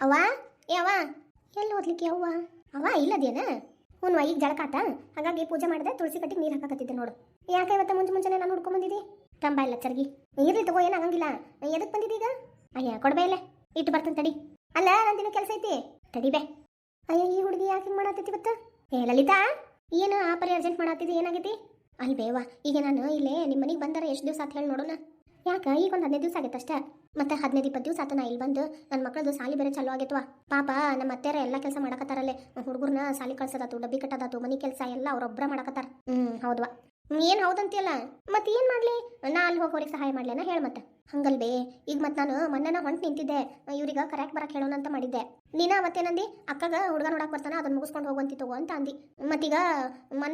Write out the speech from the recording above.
ಅವ್ವ ಏ ಅವ್ವ ಎಲ್ಲಿ ಓದ್ಲಿಕ್ಕೆ ಅವ್ವ ಅವ ಇಲ್ಲದೇನ ಹ್ಞೂ ಈಗ ಜಳಕಾತ ಹಾಗಾಗಿ ಪೂಜೆ ಮಾಡಿದೆ ತುಳಸಿ ಕಟ್ಟಿಗೆ ನೀರು ಹಾಕಕತ್ತಿದ್ದೆ ನೋಡು. ಯಾಕೆ ಇವತ್ತ ಮುಂಚೆ ನಾನು ಹುಡ್ಕೊಂಡ್ ಬಂದಿದ್ದಿ ತಂಬ ಇಲ್ಲ ಚರ್ಗಿ ಇರ್ಲಿ ತಗೋ ಏನು ಆಗಂಗಿಲ್ಲ. ಎದಕ್ಕೆ ಬಂದಿದ್ದೀಗ? ಅಯ್ಯ ಕೊಡ್ಬೇ ಇಲ್ಲ ಇಟ್ಟು ಬರ್ತಂತ ತಡಿ. ಅಲ್ಲ ನಂದಿನ ಕೆಲಸ ಐತಿ ತಡಿಬೇ. ಅಯ್ಯ ಈ ಹುಡುಗಿ ಯಾಕೆ ಹಿಂಗೆ ಮಾಡತ್ತೈತಿ ಇವತ್ತು? ಏ ಲಲಿತಾ ಏನು ಆ ಪರಿ ಅರ್ಜೆಂಟ್ ಮಾಡತ್ತಿದ್ದಿ ಏನಾಗೈತಿ? ಅಲ್ಬೇವಾ ಈಗ ನಾನು ಇಲ್ಲೇ ನಿಮ್ಮ ಮನೆಗೆ ಬಂದರೆ ಎಷ್ಟು ದಿವಸ ಆತ ಹೇಳಿ ನೋಡೋಣ. ಯಾಕೆ ಈಗ ಒಂದು 15 ದಿವಸ ಆಗೈತೆ ಅಷ್ಟೇ. ಮತ್ತೆ 15-20 ದಿವಸ ಆತ ನಾ ಇಲ್ಲಿ ಬಂದು ನನ್ನ ಮಕ್ಕಳದು ಸಾಲಿ ಬೇರೆ ಚಲೋ ಆಗೈತವ. ಪಾಪ ನಮ್ಮ ಅತ್ತೆರ ಎಲ್ಲ ಕೆಲಸ ಮಾಡಕತ್ತಾರಲ್ಲೇ, ಹುಡುಗರ್ನ ಸಾಲಿ ಕಳ್ಸೋದಾತು, ಡಬ್ಬಿ ಕಟ್ಟೋದಾತು, ಮನೆ ಕೆಲಸ ಎಲ್ಲ ಅವ್ರೊಬ್ಬರ ಮಾಡಕತ್ತಾರ. ಹೌದವಾ ಏನು ಹೌದಂತಿಯಲ್ಲ. ಮತ್ತೆ ಏನು ಮಾಡಲಿ, ನಾ ಅಲ್ಲಿ ಹೋಗಿ ಅವ್ರಿಗೆ ಸಹಾಯ ಮಾಡ್ಲೇನ ಹೇಳ ಮತ್ತೆ. ಹಂಗಲ್ಬೇ ಈಗ ಮತ್ತೆ ನಾನು ಮೊನ್ನೆ ಹೊಂಟು ನಿಂತಿದ್ದೆ, ಇವ್ರಿಗೆ ಕರೆಕ್ಟ್ ಬರಕ್ಕೆ ಹೇಳೋಣ ಅಂತ ಮಾಡಿದ್ದೆ. ನೀನ ಅವತ್ತೇನಂದಿ ಅಕ್ಕಗ ಹುಡುಗ ನೋಡಕ್ ಬರ್ತಾನ ಅದನ್ನ ಮುಗಿಸ್ಕೊಂಡು ಹೋಗುವಂತಿ ತಗೋ ಅಂತ ಅಂದಿ. ಮತ್ತೀಗ ಮೊನ್ನೆ